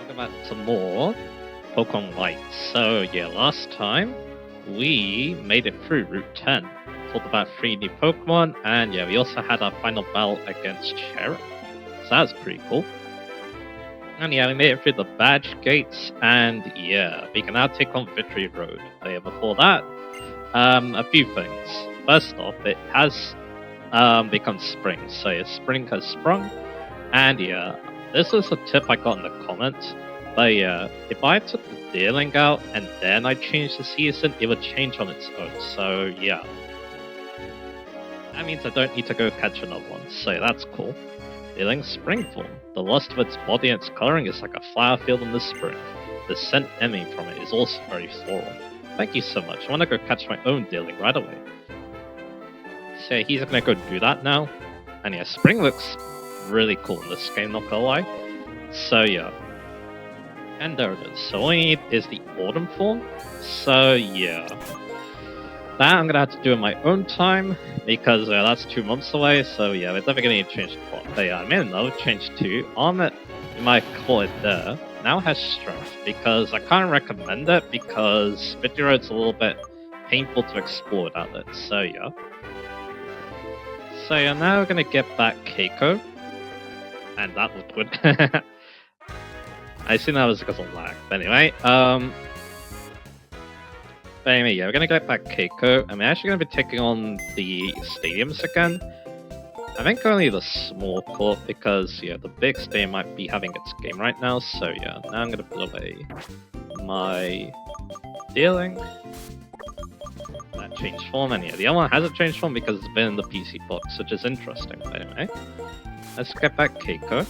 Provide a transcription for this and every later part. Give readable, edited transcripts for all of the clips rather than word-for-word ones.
welcome back to more Pokemon White. So yeah, last time we made it through Route 10. Talked about 3 new Pokemon, and yeah, we also had our final battle against Cherub. So that was pretty cool. And yeah, we made it through the badge gates, and yeah, we can now take on Victory Road. But yeah, before that, a few things. First off, it has become spring, so yeah, spring has sprung, and yeah, this was a tip I got in the comments. But yeah, if I took the dealing out and then I changed the season, it would change on its own. So yeah, that means I don't need to go catch another one. So yeah, that's cool. Dealing spring form. The loss of its body and its coloring is like a flower field in the spring. The scent emanating from it is also very floral. Thank you so much. I want to go catch my own dealing right away. So he's gonna go do that now. And yeah, spring looks really cool in this game, not gonna lie. So yeah. And there it is. So all you need is the autumn form. So yeah. That I'm gonna have to do in my own time because that's 2 months away. So yeah, we're definitely gonna need to change the plot. But yeah, I made another change too. Armor, you might call it there, now has strength because I can't recommend it because Victory Road's a little bit painful to explore without it. So yeah. So yeah, now we're gonna get back Keiko. And that looked good. I assume that was because of lag. But anyway, yeah, we're gonna get back Keiko, and we're actually gonna be taking on the stadiums again. I think only the small court because yeah, the big stadium might be having its game right now. So yeah, now I'm gonna put away my dealing. That changed form, and yeah, the other one hasn't changed form because it's been in the PC box, which is interesting. But anyway, let's get back Keiko.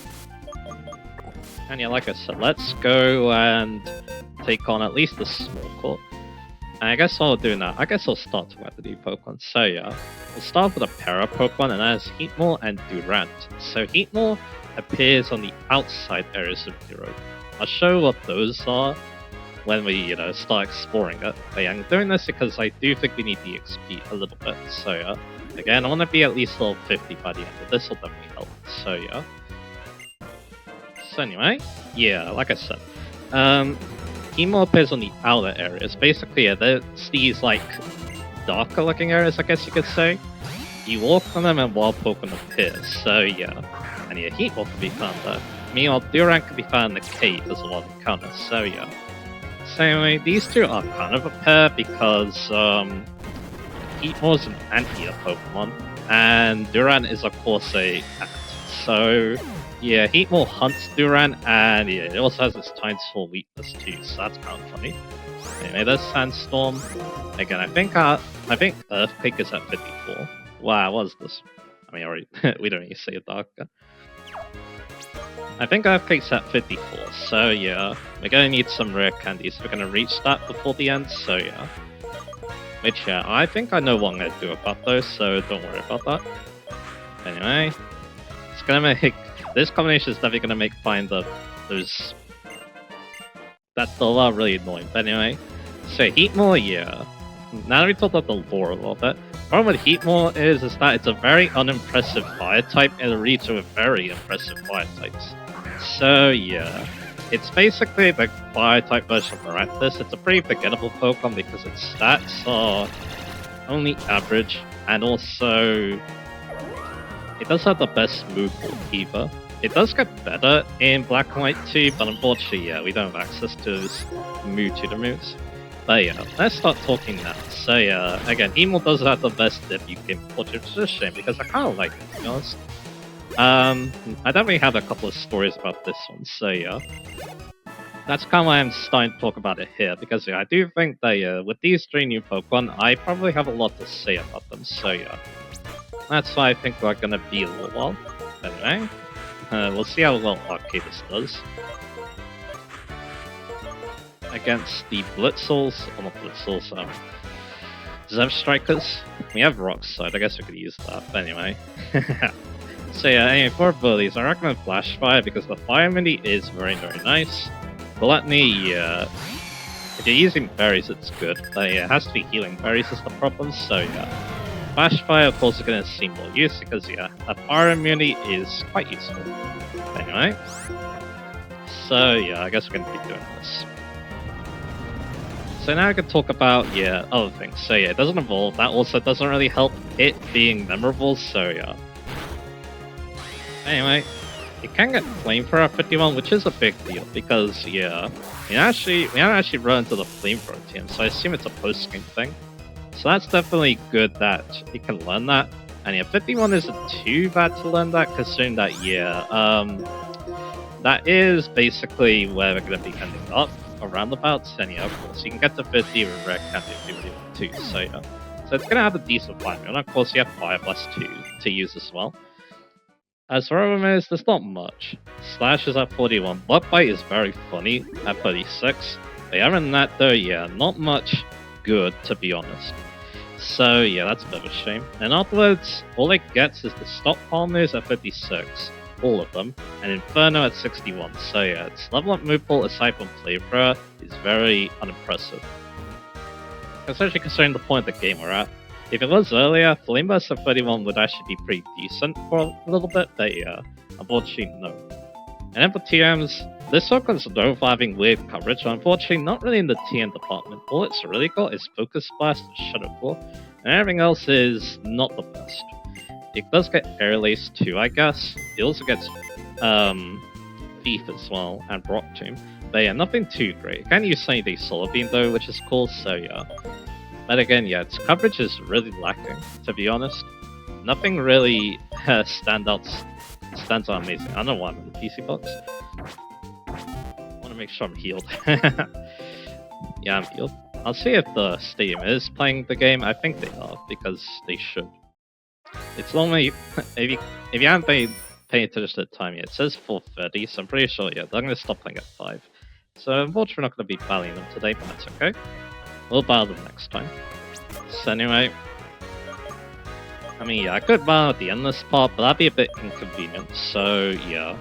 And yeah, like I said, let's go and take on at least the small court. And I guess I'll do now. I guess I'll start with the new Pokemon. So yeah, we'll start with a para Pokemon, and that is Heatmor and Durant. So Heatmor appears on the outside areas of the road. I'll show what those are when we, start exploring it. But yeah, I'm doing this because I do think we need the XP a little bit. So yeah, again, I want to be at least level 50 by the end, but this will definitely help. So yeah. So anyway, yeah, like I said, Heatmor appears on the outer areas. Basically, yeah, there's these like darker looking areas, I guess you could say. You walk on them and wild Pokemon appear. So yeah, and yeah, Heatmor can be found there. Meanwhile, Durant can be found in the cave as a lot of encounters. So yeah. So anyway, these two are kind of a pair because Heatmor's an anti Pokemon, and Durant is of course a cat. So yeah, Heatmor hunts Durant, and yeah, it also has its Tinsfall weakness too, so that's kind of funny. Anyway, there's Sandstorm. Again, I think Earthquake is at 54. Wow, what is this? I mean, already we don't need to say darker. I think Earthquake's at 54, so yeah, we're gonna need some rare candies. We're gonna reach that before the end, so yeah. Which yeah, I think I know what I'm gonna do about those, so don't worry about that. Anyway, it's gonna make this combination is definitely gonna make those that still are really annoying. But anyway, so Heatmor, yeah. Now that we talked about the lore a little bit, the problem with Heatmor is that it's a very unimpressive fire type and a region with very impressive fire types. So yeah, it's basically the fire type version of Maractus. It's a pretty forgettable Pokemon because its stats are only average, and also it does have the best move pool either. It does get better in Black and White too, but unfortunately, yeah, we don't have access to those Mewtwo moves. But yeah, let's start talking now. So yeah, again, Heatmor does have the best debut game, which is a shame because I kind of like it, to be honest. I definitely have a couple of stories about this one, so yeah. That's kind of why I'm starting to talk about it here, because yeah, I do think that with these 3 new Pokemon, I probably have a lot to say about them, so yeah. That's why I think we're gonna be a little while. Anyway, we'll see how well Arcadis does against the Blitzels, or not Blitzels, Zev Strikers. We have Rock Slide, I guess we could use that, but anyway. So yeah, anyway, for abilities, I recommend Flash Fire because the Fire immunity is very, very nice. Gluttony, yeah, if you're using berries, it's good, but yeah, it has to be healing berries is the problem, so yeah. Flash Fire, of course, is going to see more use because, yeah, that fire immunity is quite useful. Anyway, So yeah, I guess we're gonna be doing this. So now I can talk about, yeah, other things. So yeah, it doesn't evolve. That also doesn't really help it being memorable, so yeah. Anyway, you can get Flamethrower at 51, which is a big deal, because yeah, we haven't actually run into the Flamethrower team, so I assume it's a post-game thing. So that's definitely good that you can learn that. And yeah, 51 isn't too bad to learn that, considering that, yeah, that is basically where we're going to be ending up, around roundabouts, and yeah, of course, you can get to 50 with Red Candy if you really want to, so yeah. So it's going to have a decent fire, and of course you have Fire Blast to use as well. As for other there's not much. Slash is at 41, Bug Bite is very funny at 36, but other than that though, yeah, not much good to be honest. So yeah, that's a bit of a shame. And afterwards, all it gets is the Stockpile moves at 56, all of them, and Inferno at 61. So yeah, its level up move pool aside from Flamethrower is very unimpressive. Especially considering the point of the game we're at. If it was earlier, Flame Burst at 31 would actually be pretty decent for a little bit, but yeah, unfortunately no. And then for TMs, this Pokemon's known for having weird coverage, but unfortunately not really in the TM department. All it's really got is Focus Blast and Shadow Claw, and everything else is not the best. It does get Air Lace too, I guess. It also gets Thief as well, and Rock Tomb. But yeah, nothing too great. It can use Sunny Day Solar Beam though, which is cool, so yeah. But again, yeah, its coverage is really lacking, to be honest. Nothing really stands out amazing. I don't know why I'm in the PC box. I want to make sure I'm healed. Yeah, I'm healed. I'll see if the stadium is playing the game. I think they are, because they should. It's only, if you haven't been paying attention to the time yet, it says 4:30, so I'm pretty sure, yeah, they're going to stop playing at 5. So unfortunately we're not going to be battling them today, but that's okay. We'll battle them next time. So anyway, I mean, yeah, I could battle at the end of this part, but that'd be a bit inconvenient, so yeah,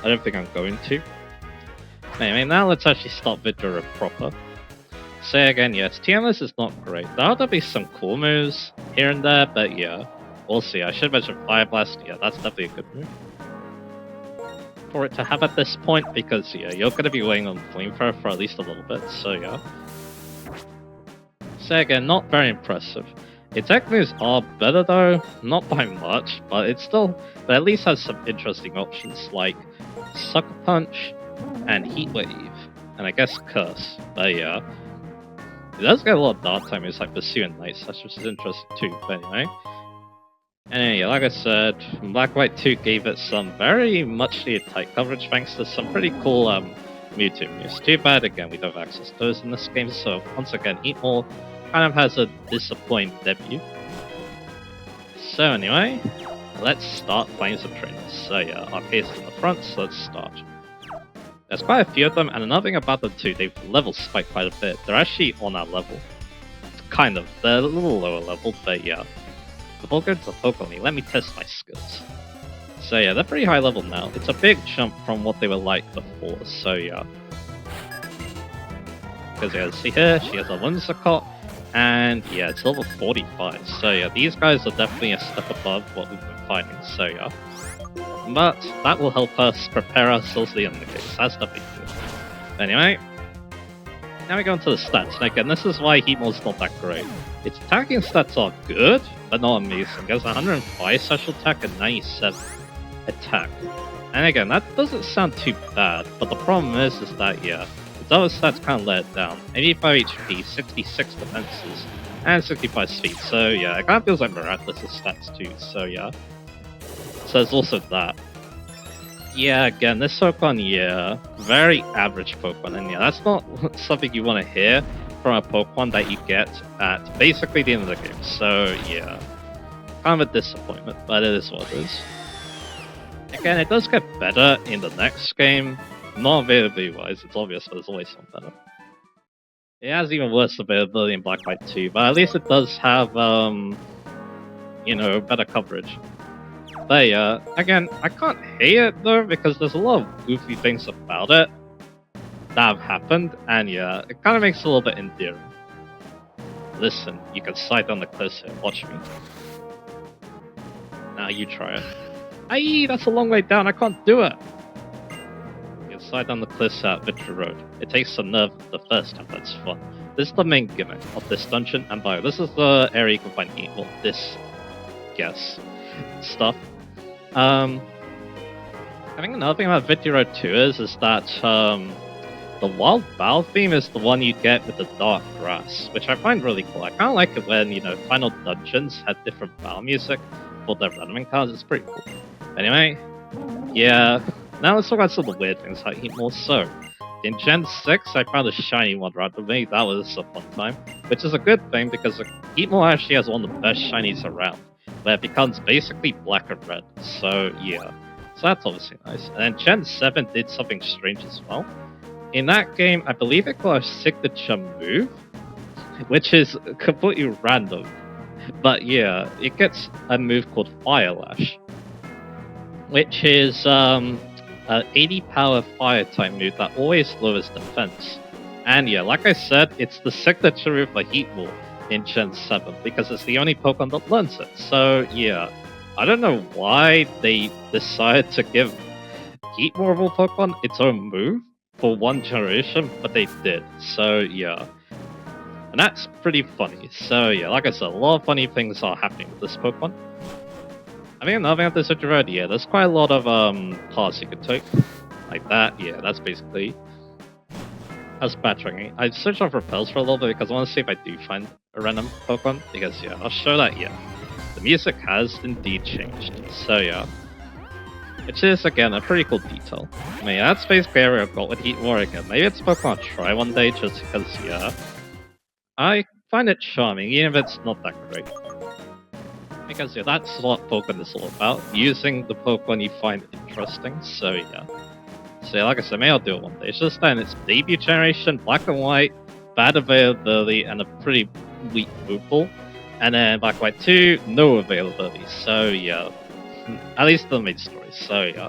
I don't think I'm going to. Anyway, now let's actually start Vidra proper. So again, yes, TMS is not great. There ought to be some cool moves here and there, but yeah, we'll see. I should mention Fire Blast, yeah, that's definitely a good move for it to have at this point, because yeah, you're going to be waiting on Flamethrower for at least a little bit, so yeah. So again, not very impressive. Its tech moves are better though, not by much, but at least has some interesting options like Sucker Punch and Heat Wave, and I guess Curse. But yeah, it does get a lot of dark time moves like Pursue and Night Slash, which is interesting too, but anyway. And yeah, like I said, Black White 2 gave it some very much needed tight coverage thanks to some pretty cool Mewtwo moves. Too bad again we don't have access to those in this game, so once again, Heatmore kind of has a disappointing debut. So anyway, let's start playing some trainers. So yeah, Arcade's in the front, so let's start. There's quite a few of them, and another thing about them too, they've level spiked quite a bit. They're actually on our level. Kind of. They're a little lower level, but yeah. Before going to Pokemon, let me test my skills. So yeah, they're pretty high level now. It's a big jump from what they were like before, so yeah. Because yeah, see here, she has a Whimsicott, and yeah, it's level 45. So yeah, these guys are definitely a step above what we've been fighting, so yeah. But that will help us prepare ourselves for the end of the game, so that's definitely good. Anyway, now we go into the stats, and again, this is why Heatmore's not that great. Its attacking stats are good, but not amazing. It has 105 special attack and 97 attack. And again, that doesn't sound too bad, but the problem is that, yeah, its other stats kind of let it down. 85 HP, 66 defenses, and 65 speed, so yeah, it kind of feels like Miraculous' stats too, so yeah. So there's also that. Yeah, again, this Pokemon, yeah, very average Pokemon, and yeah, that's not something you want to hear from a Pokemon that you get at basically the end of the game, so yeah. Kind of a disappointment, but it is what it is. Again, it does get better in the next game. Not availability wise, it's obvious, but there's always something better. It has even worse availability in Black White 2, but at least it does have, you know, better coverage. But yeah, again, I can't hate it though, because there's a lot of goofy things about it that have happened, and yeah, it kind of makes it a little bit endearing. Listen, you can slide down the cliffs here, watch me. Now you try it. Aye, that's a long way down, I can't do it! You can slide slide down the cliffs at Victory Road. It takes some nerve the first time, that's fun. This is the main gimmick of this dungeon, and by this is the area you can find this stuff. I think another thing about Victory Road 2 is that the wild battle theme is the one you get with the dark grass, which I find really cool. I kind of like it when, final dungeons have different battle music for their random cards. It's pretty cool. Anyway, yeah, now let's talk about some of the weird things like Heatmore. So, in Gen 6, I found a shiny one randomly. That was a fun time, which is a good thing because Heatmore actually has one of the best shinies around, where it becomes basically black and red. So, yeah. So that's obviously nice. And then Gen 7 did something strange as well. In that game, I believe it got a signature move, which is completely random. But yeah, it gets a move called Fire Lash, which is an 80 power fire type move that always lowers defense. And yeah, like I said, it's the signature move for Heatmore in Gen 7 because it's the only Pokemon that learns it. So yeah, I don't know why they decided to give Heatmore of all Pokemon its own move for one generation, but they did. So yeah. And that's pretty funny. So yeah, like I said, a lot of funny things are happening with this Pokemon. I think another thing with this Victory Road, yeah, there's quite a lot of paths you could take. Like that, yeah, that's basically that's backtracking. I searched off repels for a little bit because I want to see if I do find a random Pokemon. Because yeah, I'll show that, yeah. The music has indeed changed. So yeah. Which is, again, a pretty cool detail. I mean, that's basically area I've got with Heatmore again. Maybe it's a Pokemon I'll try one day just because, yeah. I find it charming, even if it's not that great. Because, yeah, that's what Pokemon is all about. Using the Pokemon you find interesting, so yeah. So yeah, like I said, maybe I'll do it one day. It's just that in its debut generation, black and white, bad availability, and a pretty weak move pool. And then Black White 2, no availability, so yeah. At least the main story, so yeah.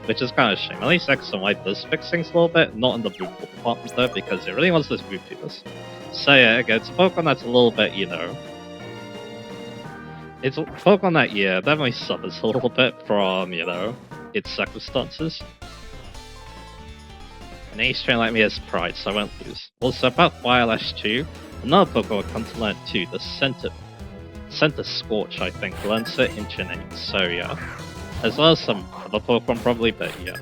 Which is kind of a shame. At least X and Y does fix things a little bit, not in the move pool department though, because it really wants this move to this. So yeah, again, it's a Pokemon that's a little bit, it's a Pokemon that, yeah, definitely suffers a little bit from, its circumstances. An ace train like me has pride, so I won't lose. Also, about Fire Lash 2, another Pokemon will come to learn too, the Center Scorch, I think, learns it in Gen 8, so yeah. As well as some other Pokemon probably, but yeah.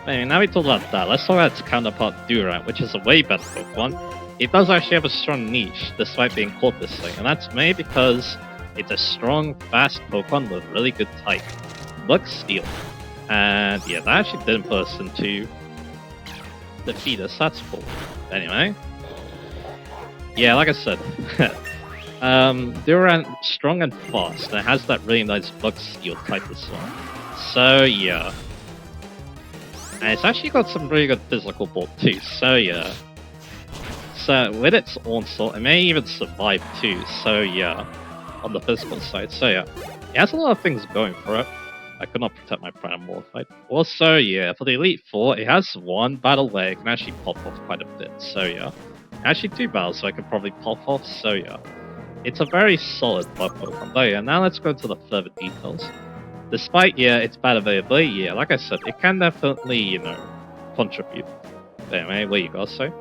Anyway, now we talk about that, let's talk about its counterpart Durant, which is a way better Pokemon. It does actually have a strong niche, despite being called this thing, and that's mainly because it's a strong, fast Pokemon with really good type. Bug Steel. And yeah, that actually didn't put us into defeat us, that's cool. Anyway. Yeah, like I said, Durant strong and fast, and it has that really nice Bug Steel type as well. So yeah. And it's actually got some really good physical bulk too, so yeah. So with its onslaught, it may even survive too, so yeah. On the physical side, so yeah. It has a lot of things going for it. I could not protect my Prime Morphied. Also, yeah, for the Elite Four, it has one battle where it can actually pop off quite a bit, so yeah. Actually, 2 battles, so I could probably pop off, so yeah. It's a very solid bug Pokemon. But yeah, now let's go into the further details. Despite, yeah, its bad availability, yeah, like I said, it can definitely, contribute. Anyway, what you gotta say?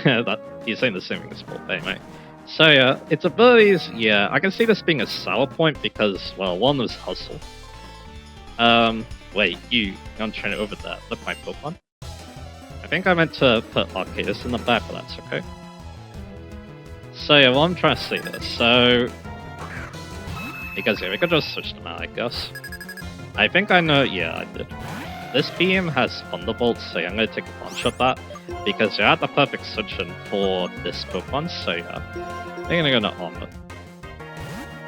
That, he's saying the same thing as Paul, anyway. So yeah, its abilities, yeah, I can see this being a sour point because, well, one was Hustle. Wait, I'm trying to over that. Look, my Pokemon. I think I meant to put Arcadis in the back, but that's okay. So yeah, well, I'm trying to say this, so... Because yeah, we could just switch them out, I guess. I think I know, yeah, I did. This beam has Thunderbolts, so yeah, I'm gonna take a bunch of that. Because you're at the perfect switching for this Pokemon, so yeah. I'm gonna go to Armor.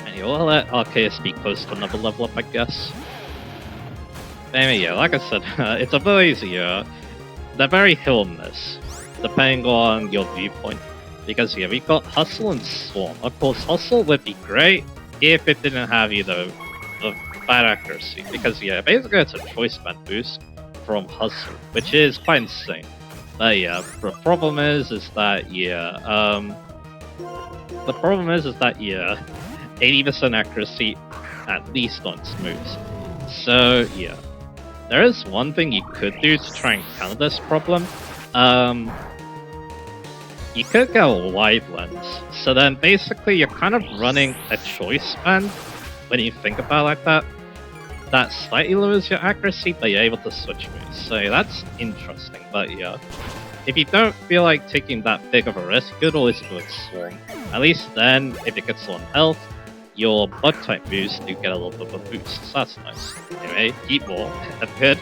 And you'll let Arceus be close to another level up, I guess. Anyway, yeah, like I said, its abilities here, they're very hit or miss, depending on your viewpoint. Because yeah, we got Hustle and Swarm. Of course, Hustle would be great if it didn't have, the bad accuracy. Because yeah, basically it's a choice band boost from Hustle, which is quite insane. But yeah, the problem is that, yeah, 80% accuracy at least on its moves. So, yeah. there is one thing you could do to try and counter this problem. You could get a wide lens. So then basically you're kind of running a choice band when you think about it like that. That slightly lowers your accuracy, but you're able to switch moves. So that's interesting, but yeah. If you don't feel like taking that big of a risk, you could always go with Swarm. At least then, if it gets on health, your bug type moves do get a little bit of a boost. So that's nice. Anyway, keep more. That's good.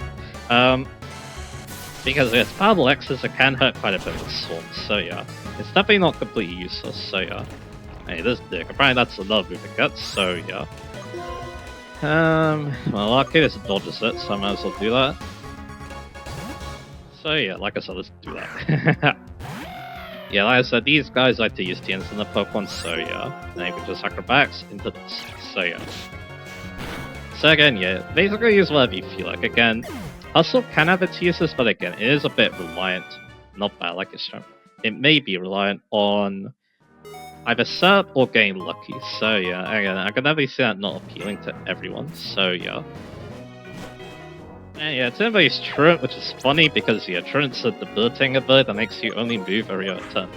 Because it's powerful X's, it can hurt quite a bit with Swarm. So yeah, it's definitely not completely useless. So yeah. Hey, this dick. Apparently that's another move it gets. So yeah. Well, Arcadis dodges it, so I might as well do that. So yeah, like I said, let's do that. Yeah, like I said, these guys like to use TNs in the Pokemon, so yeah. Then you can just acrobatics into this, so yeah. So again, yeah, basically use whatever you feel like. Again, Hustle can have its uses, but again, it is a bit reliant, not bad like it's shown. It may be reliant on either setup or getting lucky, so yeah, again, I can never see that not appealing to everyone, so yeah. And yeah, it's everybody's Truant, which is funny because yeah, Truant's a debilitating ability that makes you only move every other turn.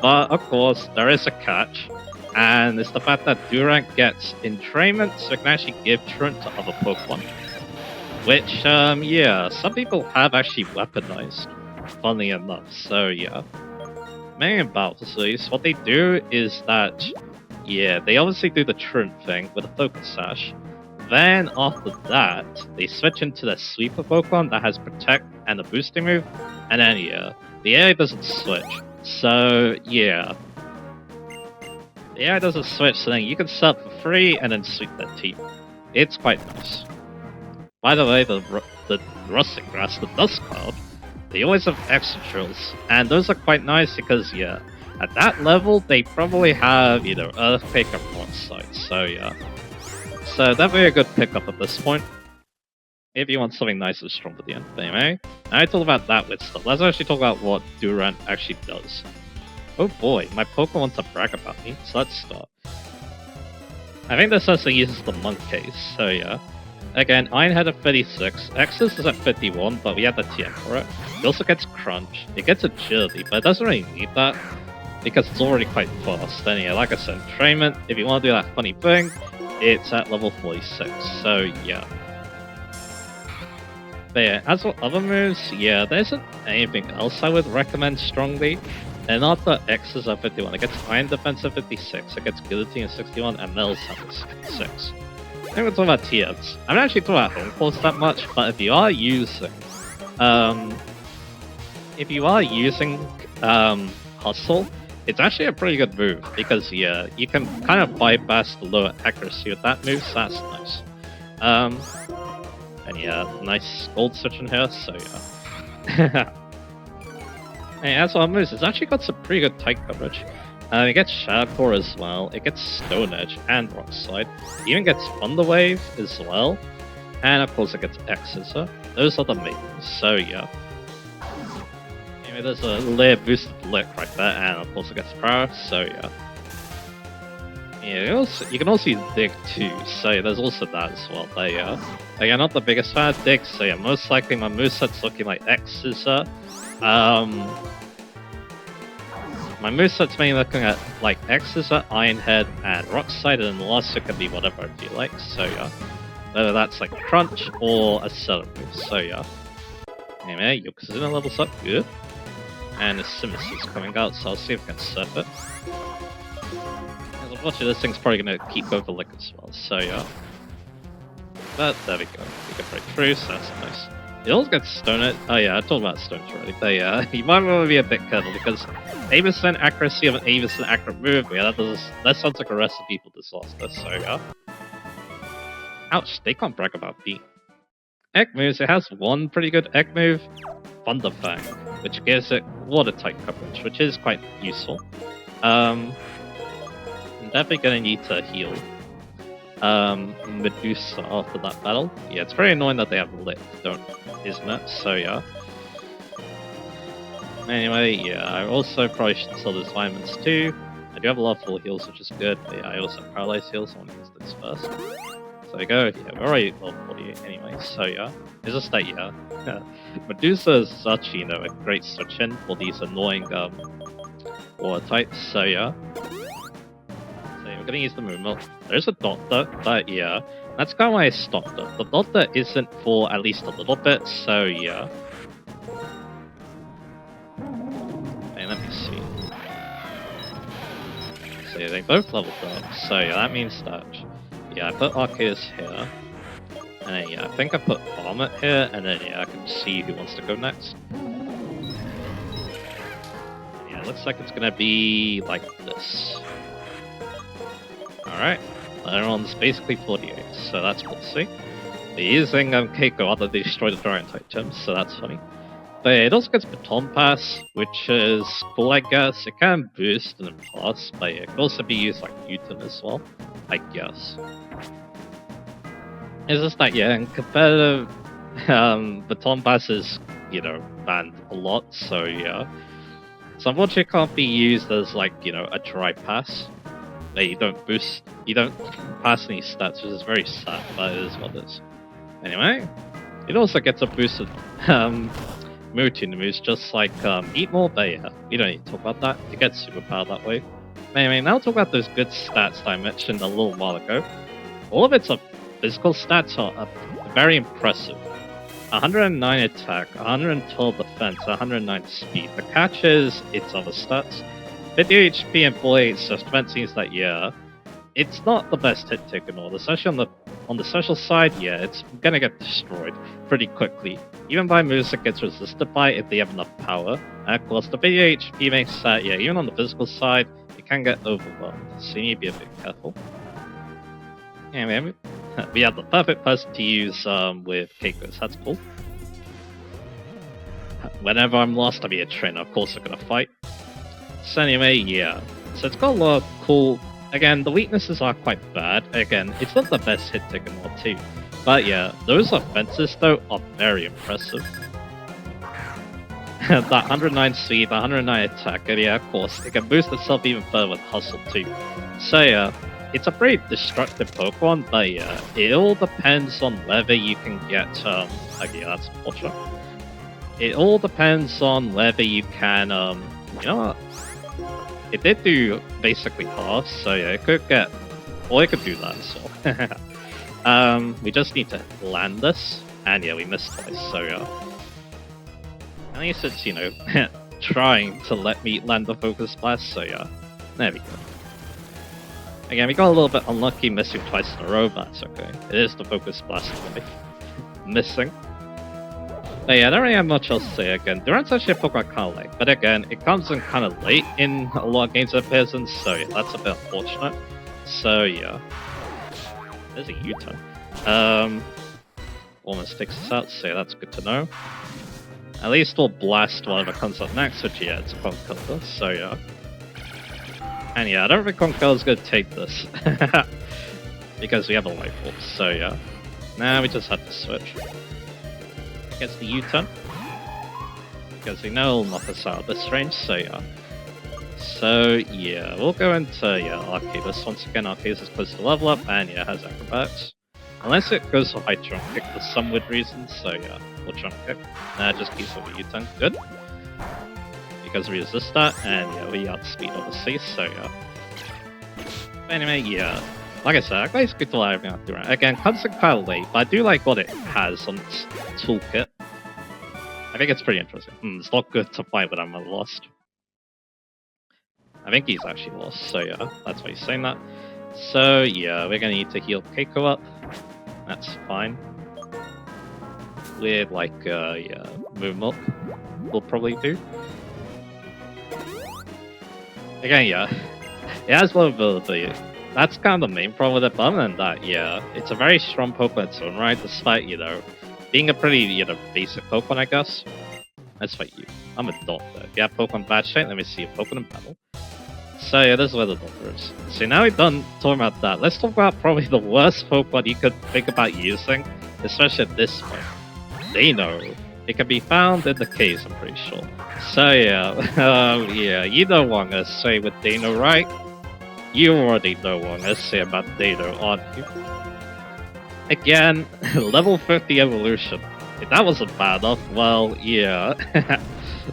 But of course, there is a catch, and it's the fact that Durant gets entrainment, so it can actually give Truant to other Pokemon. Which, yeah, some people have actually weaponized, funnily enough, so yeah. Many about this, what they do is that, yeah, they obviously do the Truant thing with a Focus Sash. Then after that, they switch into the Sweeper Pokemon that has Protect and a boosting move, and then yeah, the AI doesn't switch. So yeah, the AI doesn't switch, so then you can sub for free and then sweep that team. It's quite nice. By the way, the Rustic Grass, the Dust Cloud, they always have extra drills, and those are quite nice because yeah, at that level they probably have either Earthquake or Front Sight. So yeah. So definitely a good pickup at this point. If you want something nice and strong for the end. But anyway, I talk about that with stuff. Let's actually talk about what Durant actually does. Oh boy, my Pokemon wants to brag about me, so let's start. I think this also uses the Monk case, so yeah. Again, Ironhead at 36, Exodus is at 51, but we have the TM for it. It also gets Crunch, it gets Agility, but it doesn't really need that, because it's already quite fast. And yeah, like I said, Entrainment, if you want to do that funny thing, it's at level 46, so yeah. But yeah, as for other moves, yeah, there isn't anything else I would recommend strongly. And after X is at 51, it gets Iron Defense at 56, it gets Guillotine at 61, and Metal Sound at 66. I think we're talking about TFs. I'm not actually talking about Home Course that much, but if you are using, Hustle, it's actually a pretty good move, because yeah, you can kind of bypass the lower accuracy with that move, so that's nice. And yeah, nice gold switch in here, so yeah. And as for our moves, it's actually got some pretty good type coverage. It gets Shadow Core as well, it gets Stone Edge and Rock Slide, it even gets Thunder Wave as well, and of course it gets X Scissor. Those are the main ones, so yeah. Anyway, there's a layer boosted lick right there, and of course it gets Power, so yeah. Yeah, you can also use Dig too, so yeah, there's also that as well. But yeah, like, I'm not the biggest fan of Dig, so yeah, most likely my moveset's looking like X Scissor. My moveset's mainly looking at like X Scissor, Ironhead, and Rock Slide, and the last two can be whatever I feel like, so yeah. Whether that's like Crunch or a setup move, so yeah. Anyway, Yokozuna levels up, good. And the Simus is coming out, so I'll see if I can surf it. Unfortunately, this thing's probably going to keep over lick as well, so yeah. But there we go, we get right through, so that's nice. It also gets Stone Edge. Oh yeah, I told about Stone Edge already, but yeah, you might want to be a bit careful because 80% accuracy of an 80% accurate move, yeah, that sounds like a recipe for disaster, so yeah. Ouch, they can't brag about B. Egg moves, it has one pretty good egg move, Thunder Fang, which gives it water type coverage, which is quite useful. I'm definitely gonna need to heal Medusa after that battle. Yeah, it's very annoying that they have lit, isn't it? So yeah. Anyway, yeah, I also probably should sell those vitamins too. I do have a lot of full heals, which is good, but yeah, I also have paralyzed heals, so I want to use this first. So we go, yeah, we're already level 48 anyway, so yeah. It's just that, yeah, Medusa is such, you know, a great switch-in for these annoying water types, so yeah. So we're gonna use the movement. There's a Doctor, but yeah, that's kind of why I stopped it. The Doctor isn't for at least a little bit, so yeah. Okay, let me see. So yeah, they both leveled up, so yeah, that means that, yeah, I put Arceus here. And then, yeah, I think I put Vomit here, and then, yeah, I can see who wants to go next. Yeah, it looks like it's gonna be like this. Alright, everyone's basically 48, so that's cool to see. They're using Keiko after they destroy the Dragon type gems, so that's funny. But yeah, it also gets Baton Pass, which is cool, I guess. It can boost and pass, but yeah, it can also be used like Newton as well, I guess. It's just that, yeah, in competitive, Baton Pass is, you know, banned a lot, so yeah. So unfortunately it can't be used as, like, you know, a dry pass. Like, you don't pass any stats, which is very sad, but it is what it is. Anyway, it also gets a boosted, Mewtwo moves, just like, Eat More, but yeah, we don't need to talk about that. It gets superpowered that way. Anyway, now talk about those good stats that I mentioned a little while ago. All of its physical stats are very impressive. 109 attack, 112 defense, 109 speed. The catch is its other stats. 50 HP and 48 defense means that, yeah, it's not the best hit taken order, especially on the social side. Yeah, it's gonna get destroyed pretty quickly, even by moves it gets resisted by if they have enough power. And of course, the 50 HP makes that, yeah, even on the physical side, it can get overwhelmed, so you need to be a bit careful. Anyway, we have the perfect person to use with Keiko, so that's cool. Whenever I'm lost, I'll be a trainer, of course I'm gonna fight. So anyway, yeah. So it's got a lot of cool... Again, the weaknesses are quite bad. Again, it's not the best hit taken or too. But yeah, those offenses though are very impressive. That 109 speed, 109 attack, and yeah, of course, it can boost itself even further with Hustle too. So yeah, it's a pretty destructive Pokemon, but yeah, it all depends on whether you can get, okay, that's Ultra. It all depends on whether you can, you know what? It did do basically half, so yeah, it could get, or it could do that as well. We just need to land this, and yeah, we missed twice, so yeah. At least it's, you know, trying to let me land the Focus Blast, so yeah, there we go. Again, we got a little bit unlucky missing twice in a row, but that's okay. It is the Focus Blast for me. Missing. But yeah, I don't really have much else to say again. Durant's actually a Pokemon kind of late, but again, it comes in kind of late in a lot of games it appears in, so yeah, that's a bit unfortunate. So yeah. There's a U-turn. Almost takes us out, so yeah, that's good to know. At least we'll blast whatever comes up next, which yeah, it's Conkeldurr, so yeah. And yeah, I don't think Conkeldurr's gonna take this. Because we have a Life Orb, so yeah. Now we just have to switch. Gets the U-turn. Because we know it'll knock us out of this range, so yeah. So yeah, we'll go into, yeah, Arceus once again. Arceus is close to level up, and yeah, has Acrobatics. Unless it goes for High Jump Kick for some weird reason, so yeah, we'll Jump Kick. Just keeps with a U-turn, good. Because we resist that, and yeah, we outspeed obviously, so yeah. But anyway, yeah. Like I said, I basically thought I was going to do it. Again, comes in kind of late, but I do like what it has on its toolkit. I think it's pretty interesting. It's not good to fight when I'm lost. I think he's actually lost, so yeah, that's why he's saying that. So yeah, we're going to need to heal Keiko up. That's fine. With like, yeah, Moon Milk will probably do. Again, yeah, it has vulnerability. That's kind of the main problem with it, but other than that, yeah, it's a very strong Pokemon in its own right, despite, you know, being a pretty, you know, basic Pokemon, I guess. Let's fight you. I'm a Doctor. If you have Pokemon Badge Shape, let me see a Pokemon in battle. So yeah, this is where the Doctor is. So now we've done talking about that, let's talk about probably the worst Pokemon you could think about using, especially at this point. Dino. It can be found in the caves, I'm pretty sure. So yeah, yeah, you know what I'm gonna say with Dino, right? You already know what I'm gonna say about Dino, aren't you? Again, level 50 evolution. If that wasn't bad enough, well, yeah.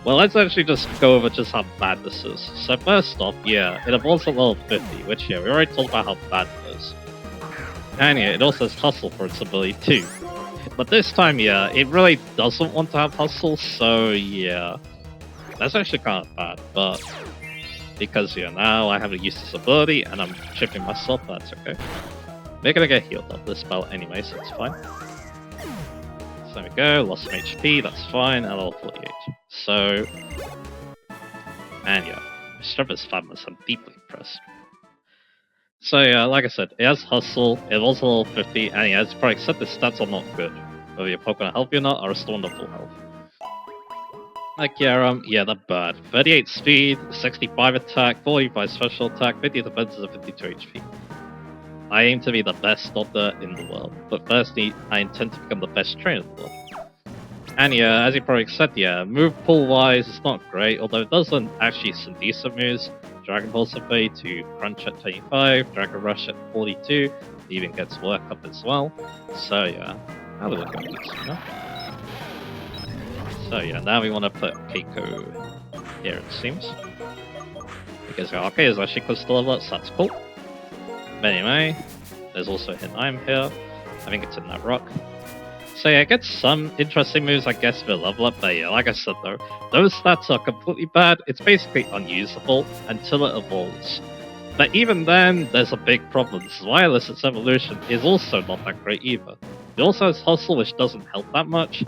Well, let's actually just go over just how bad this is. So first off, yeah, it evolves at level 50, which, yeah, we already talked about how bad it is. And yeah, it also has Hustle for its ability too. But this time, yeah, it really doesn't want to have Hustle, so yeah. That's actually kind of bad, but because, yeah, now I haven't used this ability and I'm chipping myself, that's okay. We're gonna get healed up this spell anyway, so it's fine. So there we go, lost some HP, that's fine, and level 48. So, man, yeah, my strength is fabulous, I'm deeply impressed. So yeah, like I said, it has Hustle, it was level 50, and yeah, as you probably said, the stats are not good. Whether your Pokemon help you or not, are restored to full health. Like yeah, they're bad. 38 speed, 65 attack, 45 special attack, 50 defense, and 52 HP. I aim to be the best doctor in the world, but firstly, I intend to become the best trainer in the world. And yeah, as you probably said, yeah, move pool wise, it's not great, although it does actually some decent moves. Dragon Ball Survey to Crunch at 25, Dragon Rush at 42, it even gets Work Up as well. So yeah, now we're looking at these, you know? So yeah, now we want to put Keiko here, it seems. Because okay, is actually close to level up, so that's cool. But anyway, there's also a hidden item here. I think it's in that rock. So yeah, it gets some interesting moves, I guess, for level up, but yeah, like I said though, those stats are completely bad. It's basically unusable until it evolves. But even then, there's a big problem. Wireless, its evolution, is also not that great either. It also has Hustle, which doesn't help that much,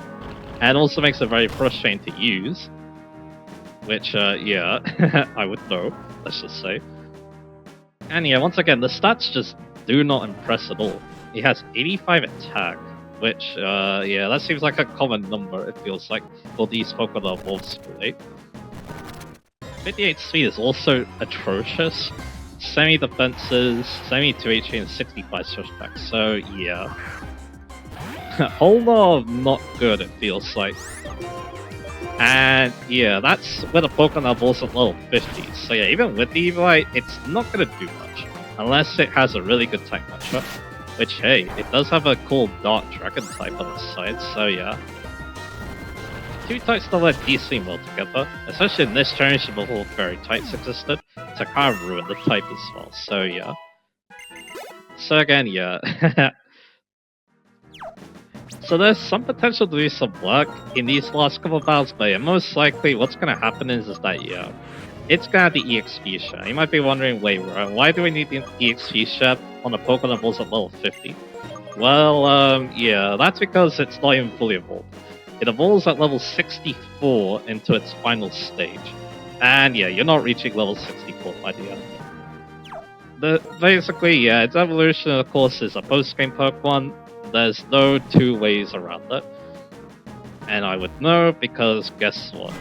and also makes it very frustrating to use. Which, yeah, I would know, let's just say. And yeah, once again, the stats just do not impress at all. It has 85 attack, which, yeah, that seems like a common number, it feels like, for these Pokemon evolved School 58 speed is also atrocious. Semi-defenses, 72 HP, and 65 special attack, so yeah. Whole lot of not good, it feels like. And yeah, that's with a Pokemon evolves at level 50. So yeah, even with the Eevee, it's not gonna do much. Unless it has a really good type matchup. Which, hey, it does have a cool Dark Dragon type on its side, so yeah. Two types still work decently well together, especially in this generation before fairy types existed, to kind of ruin the type as well, so yeah. So again, yeah. So there's some potential to do some work in these last couple of battles, but yeah, most likely what's gonna happen is that, yeah, it's gonna have the EXP share. You might be wondering, wait, why do we need the EXP share on a Pokemon that evolves at level 50? Well, yeah, that's because it's not even fully evolved. It evolves at level 64 into its final stage. And yeah, you're not reaching level 64 by the end. Basically, yeah, its evolution, of course, is a post-game Pokemon. There's no two ways around it. And I would know because guess what?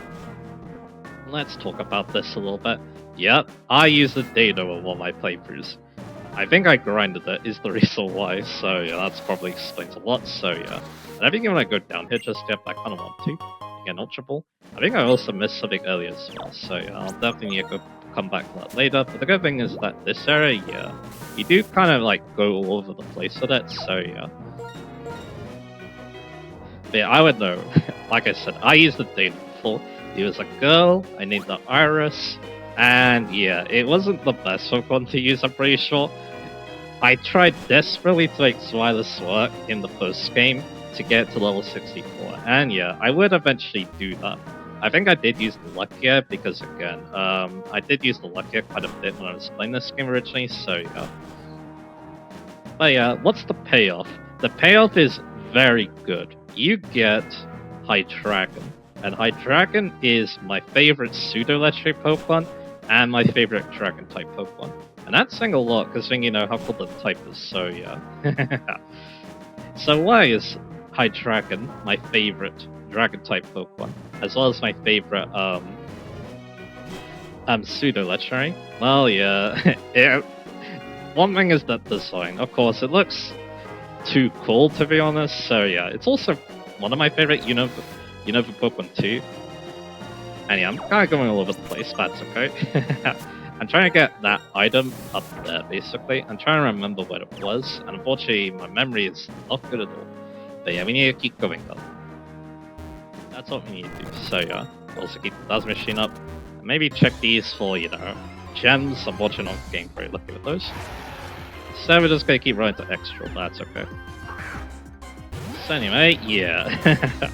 Let's talk about this a little bit. Yep, I use the data on one of my playthroughs. I think I grinded it is the reason why, so yeah, that's probably explains a lot, so yeah. And I think I'm gonna go down here just yet, I kinda want to. Again, Ultra Ball. I think I also missed something earlier as well, so yeah, I'll definitely need to come back to that later. But the good thing is that this area, yeah, you do kind of like go all over the place with it, so yeah. But yeah, I would know. Like I said, I used the data before. It was a girl, I named her Iris, and yeah, it wasn't the best Pokemon to use, I'm pretty sure. I tried desperately to make Swilus work in the first game to get to level 64, and yeah, I would eventually do that. I think I did use the Lucky because again, I did use the Lucky quite a bit when I was playing this game originally, so yeah. But yeah, what's the payoff? The payoff is very good. You get Hydreigon, and Hydreigon is my favorite pseudo-legendary Pokemon, and my favorite Dragon-type Pokemon. And that's saying a lot, considering you know how cool the type is, so yeah. So why is Hydreigon my favorite Dragon-type Pokemon, as well as my favorite pseudo-legendary? Well, yeah, one thing is that design. Of course, it looks too cool to be honest, so yeah, it's also one of my favorite Unova Pokemon too. And yeah, I'm kind of going all over the place, but that's okay. I'm trying to get that item up there, basically. I'm trying to remember where it was, and unfortunately, my memory is not good at all. But yeah, we need to keep going though. That's what we need to do. So yeah, also keep the plasma machine up. And maybe check these for, you know, gems. Unfortunately, not getting very lucky with those. So we're just gonna keep running to extra, that's okay. So anyway, yeah.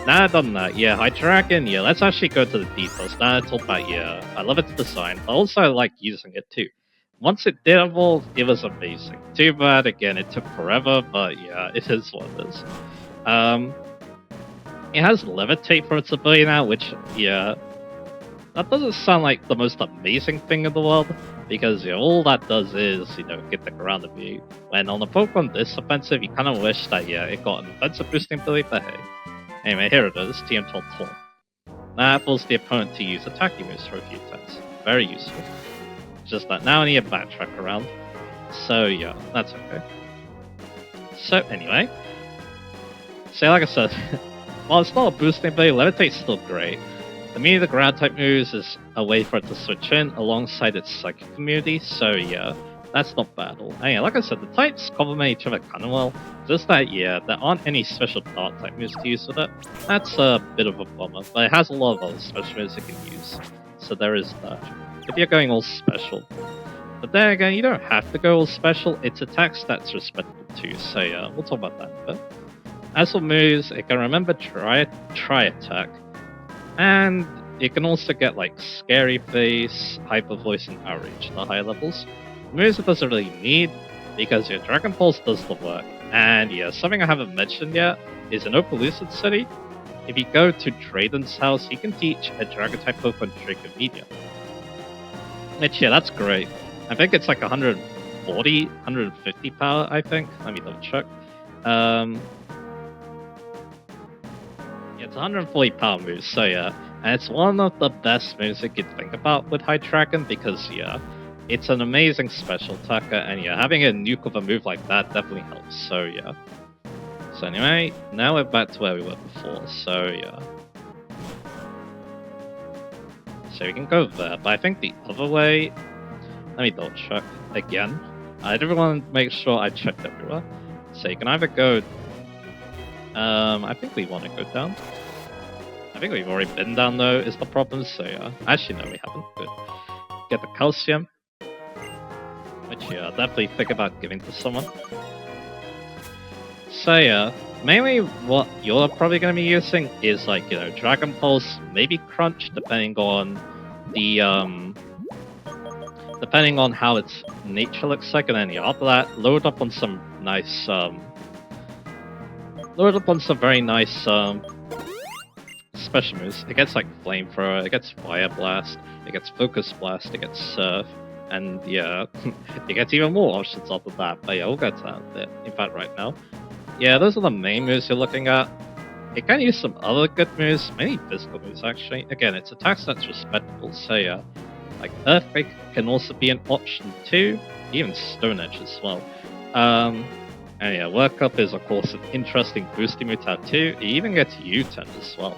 Now I've done that, yeah, Hydreigon, yeah, let's actually go to the details. Now I talk about, yeah, I love its design, but also I like using it too. Once it did evolve, it was amazing. Too bad, again, it took forever, but yeah, it is what it is. It has Levitate for its ability now, which, yeah, that doesn't sound like the most amazing thing in the world, because you know, all that does is, you know, get the ground of you. When on a Pokemon this offensive, you kind of wish that, yeah, it got an offensive boosting ability, but hey. Anyway, here it is, TM Taunt. That forces the opponent to use attacking moves for a few turns. Very useful. Just that now I need to backtrack around. So yeah, that's okay. So anyway. So like I said, while it's not a boosting ability, Levitate's still great. The meaning of the ground type moves is a way for it to switch in alongside its psychic community, so yeah, that's not bad at all. And yeah, like I said, the types complement each other kind of well. Just that, yeah, there aren't any special dark type moves to use with it. That's a bit of a bummer, but it has a lot of other special moves it can use. So there is that. If you're going all special. But then again, you don't have to go all special, its attack stats respectable too, so yeah, we'll talk about that in a bit. As for moves, it can remember Tri Attack, and it can also get like Scary Face, Hyper Voice, and Outrage at the higher levels. Moves it doesn't really need, because your Dragon Pulse does the work. And yeah, something I haven't mentioned yet is in Opelucid City, if you go to Drayden's house, you can teach a Dragon-type Pokemon Drake immediately. Which, yeah, that's great. I think it's like 140, 150 power, I think. Let me double check. Yeah, it's 140 power moves, so yeah. And it's one of the best moves you could think about with Hydreigon, because yeah, it's an amazing special attacker, and yeah, having a nuke of a move like that definitely helps, so yeah. So anyway, now we're back to where we were before, so yeah. So we can go there, but I think the other way... Let me double check again. I did want to make sure I checked everywhere. So you can either go... I think we want to go down. I think we've already been down though, is the problem, so yeah. Actually, no, we haven't. Good. Get the calcium. Which, yeah, definitely think about giving to someone. So yeah, mainly what you're probably going to be using is like, you know, Dragon Pulse, maybe Crunch, depending on the, depending on how its nature looks like, and then yeah, after that, load up on some nice, very nice, special moves. It gets like Flamethrower, it gets Fire Blast, it gets Focus Blast, it gets Surf, and yeah, it gets even more options after that, but yeah, we'll get to that a bit, in fact right now. Yeah, those are the main moves you're looking at. It can use some other good moves, many physical moves actually. Again, its attack stats respectable, so yeah. Like Earthquake can also be an option too, even Stone Edge as well. And yeah, Work Up is of course an interesting boosting move to have too. It even gets U-turn as well.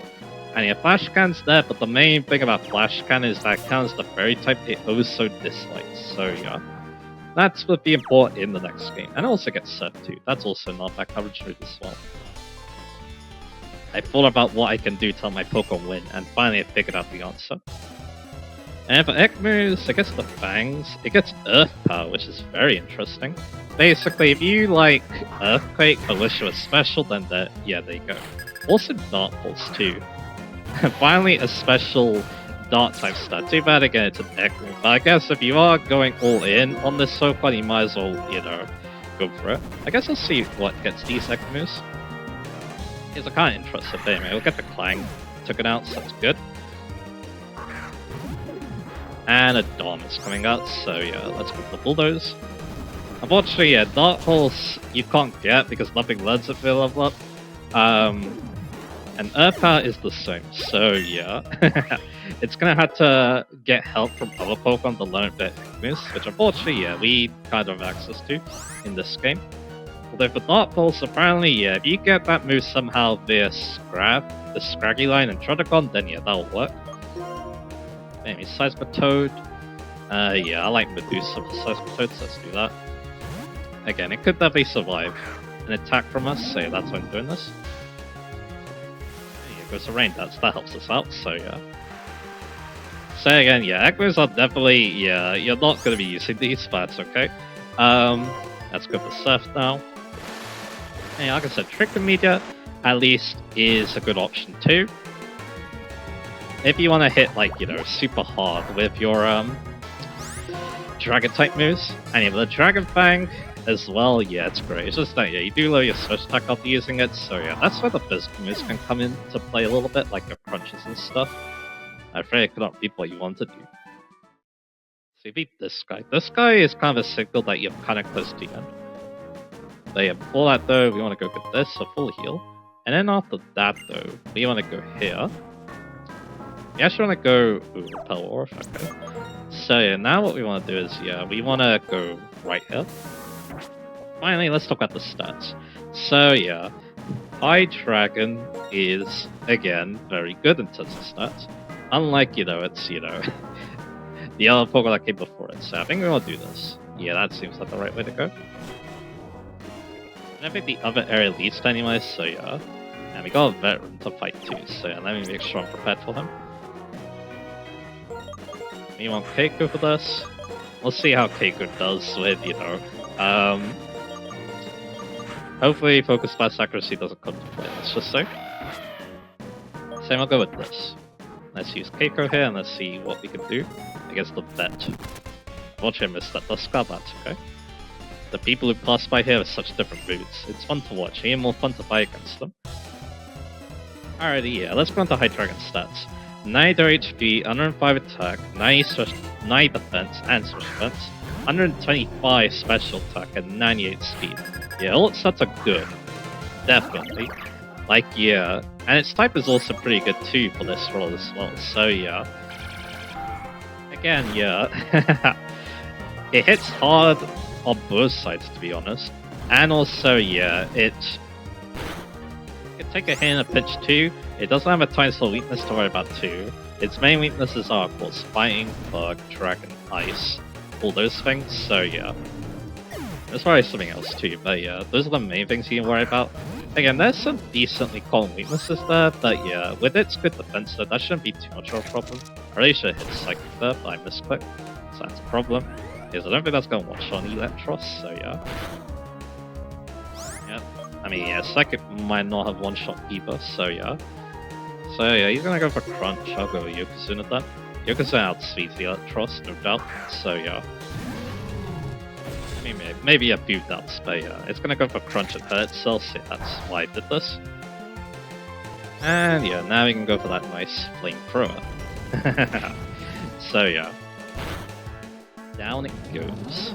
And yeah, Flash Can's there, but the main thing about Flash Can is that Can's the fairy type it also dislikes, so yeah. That would be important in the next game. And it also gets Surf too, that's also not bad coverage route as well. I thought about what I can do to help my Pokemon win, and finally I figured out the answer. And for Egg moves, it gets the Fangs, it gets Earth Power, which is very interesting. Basically, if you like Earthquake but wish it was special, then yeah, there you go. Also Dark Pulse too. Finally, a special Dark type stat. Too bad again, it's an Egg move. But I guess if you are going all in on this Pokemon, you might as well, you know, go for it. I guess I'll see what gets these Egg moves. It's a kind of interesting thing, anyway. We'll get the Clang. Took it out, so that's good. And a Dom is coming out, so yeah, let's go for Bulldoze. Unfortunately, yeah, Dark Pulse you can't get because nothing learns if you level up. And Earth Power is the same, so yeah. It's gonna have to get help from other Pokemon to learn their moves, which unfortunately, yeah, we kind of have access to in this game. Although for Dark Pulse, apparently, yeah, if you get that move somehow via the Scraggy line and Troticon, then yeah, that'll work. Anyway, Seismitoad. Yeah, I like Medusa for episodes, let's do that. Again, it could definitely survive an attack from us, so that's why I'm doing this. Here goes the rain dance, that helps us out, so yeah. So again, yeah, Echoes are definitely, yeah, you're not going to be using these, but that's okay. Let's go for Surf now. And like I said, Trick and Media, at least, is a good option too. If you want to hit, like, you know, super hard with your, Dragon type moves, and you have the Dragon Fang as well, yeah, it's great. It's just that, yeah, you do lower your switch attack after using it, so yeah, that's where the physical moves can come into play a little bit, like your crunches and stuff. I'm afraid I cannot beat what you want to do. So you beat this guy. This guy is kind of a signal that you're kind of close to the end. So yeah, before that though, we want to go get this, a full heal. And then after that though, we want to go here. We actually want to go... Ooh, Repel Orf, okay. So yeah, now what we want to do is, yeah, we want to go right here. Finally, let's talk about the stats. So yeah, High Dragon is, again, very good in terms of stats. Unlike, you know, it's, you know, the other Pokemon that came before it. So I think we want to do this. Yeah, that seems like the right way to go. And I think the other area leads to anyway, so yeah. And we got a veteran to fight too, so yeah, let me make sure I'm prepared for him. We want Keiko for this. We'll see how Keiko does with, you know, hopefully Focus Blast Accuracy doesn't come to play, let's just say. Same, I'll go with this. Let's use Keiko here and let's see what we can do against the vet. Watch him miss that Duskar, that's okay. The people who pass by here have such different moves. It's fun to watch, even more fun to fight against them. Alrighty, yeah, let's go into High Dragon stats. 90 HP, 105 attack, 90 defense and switch defense, 125 special attack, and 98 speed. Yeah, all its stats are good. Definitely. Like, yeah. And its type is also pretty good too for this role as well, so yeah. Again, yeah. It hits hard on both sides, to be honest. And also, yeah, it can take a hit in a pinch too. It doesn't have a Tinsel weakness to worry about too. Its main weaknesses are, of course, Fighting, Bug, Dragon, Ice, all those things, so yeah. There's probably something else too, but yeah, those are the main things you can worry about. Again, there's some decently common weaknesses there, but yeah, with its good defense though, that shouldn't be too much of a problem. I really should have hit Psychic there, but I misclicked, so that's a problem. Because I don't think that's going to watch on Electros, so yeah. Yeah, I mean, yeah, Psychic might not have one-shot either, so yeah. So yeah, he's gonna go for Crunch, I'll go with Yokozuna at that. Yokozuna outspeeds the Electros, no doubt, so yeah. Maybe a few doubts, but yeah, it's gonna go for Crunch and hurt itself, so that's why I did this. And yeah, now we can go for that nice Flamethrower. So yeah. Down it goes.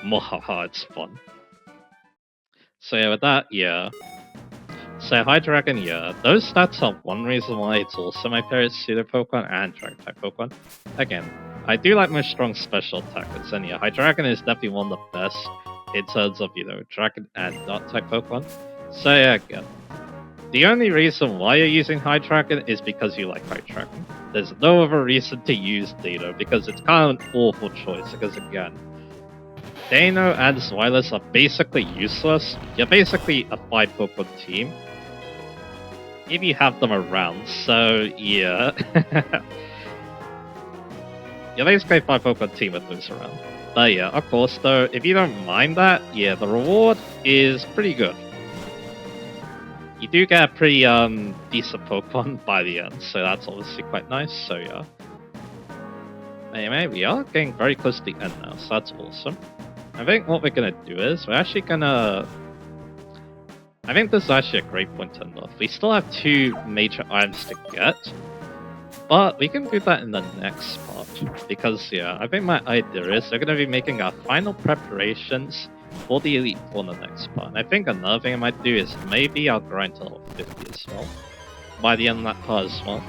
Mwahaha, it's fun. So yeah, with that, yeah. So High Dragon, yeah. Those stats are one reason why it's also my favorite Pseudo Pokemon and Dragon type Pokemon. Again, I do like my strong special attackers, and yeah, High Dragon is definitely one of the best in terms of, you know, Dragon and Dark type Pokemon. So yeah, again. The only reason why you're using High Dragon is because you like High Dragon. There's no other reason to use Dino, because it's kind of an awful choice, because again, Dino and Zweilous are basically useless. You're basically a 5 Pokemon team if you have them around, so yeah. You're basically a 5 Pokemon team with those around. But yeah, of course though, if you don't mind that, yeah, the reward is pretty good. You do get a pretty decent Pokemon by the end, so that's obviously quite nice, so yeah. Anyway, we are getting very close to the end now, so that's awesome. I think what we're gonna do is, we're actually gonna... I think this is actually a great point to end off. We still have 2 major items to get, but we can do that in the next part, because yeah, I think my idea is we're gonna be making our final preparations for the Elite Four in the next part. And I think another thing I might do is maybe I'll grind to level 50 as well, by the end of that part as well.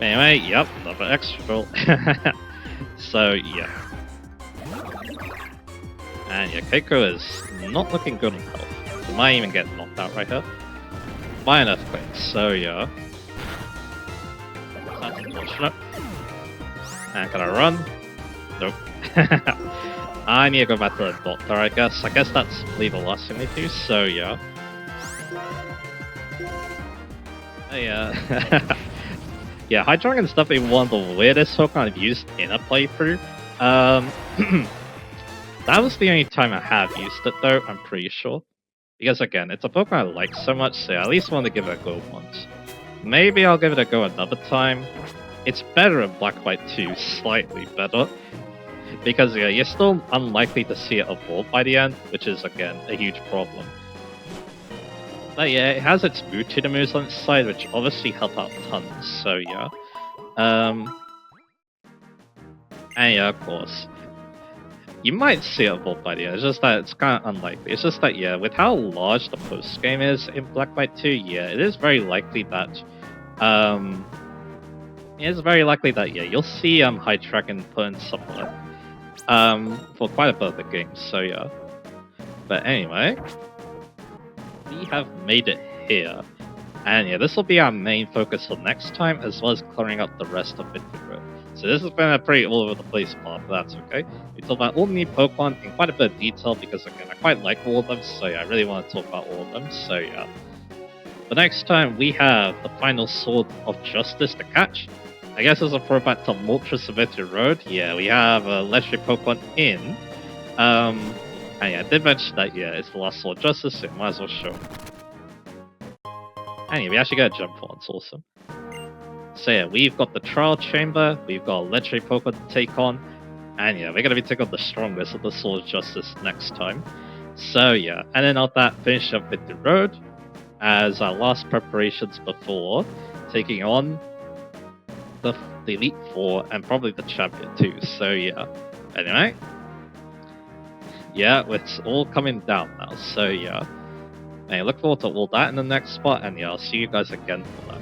Anyway, yep, another extra roll. So yeah. And yeah, Keiko is not looking good on health. She might even get knocked out right here by an Earthquake, so yeah. unfortunate. And can I run? Nope. I need to go back to the doctor, I guess. I guess that's probably the last thing we do, so yeah. Yeah. Yeah, Hydreigon's definitely one of the weirdest Pokemon I've used in a playthrough. That was the only time I have used it though, I'm pretty sure. Because again, it's a Pokemon I like so much, so I at least want to give it a go once. Maybe I'll give it a go another time. It's better in Black White 2, slightly better. Because yeah, you're still unlikely to see it evolve by the end, which is again a huge problem. But yeah, it has its Mutina moves on its side, which obviously help out tons, so yeah. And yeah, of course. You might see it evolve by the end, it's just that it's kind of unlikely. It's just that, yeah, with how large the post-game is in Black White 2, yeah, it is very likely that, yeah, you'll see Hydreigon put in support for quite a bit of the game, so yeah. But anyway, we have made it here. And yeah, this will be our main focus for next time, as well as clearing up the rest of Victory Road. So this has been a pretty all over the place part, but that's okay. We talked about all the new Pokemon in quite a bit of detail because again, I quite like all of them, so yeah, I really want to talk about all of them, so yeah. But next time we have the final Sword of Justice to catch. I guess as a throwback to Moltres of Victory Road, yeah, we have a legendary Pokemon in. And yeah, I did mention that, yeah, it's the last Sword of Justice, so it might as well show. Anyway, we actually got a jump on, it's awesome. So yeah, we've got the Trial Chamber, we've got a legendary Pokemon to take on, and yeah, we're going to be taking on the strongest of the Sword of Justice next time. So yeah, and then after that, finish up with the road as our last preparations before taking on the Elite Four and probably the Champion too. So yeah, anyway, yeah, it's all coming down now. So yeah, and I look forward to all that in the next spot, and yeah, I'll see you guys again for that.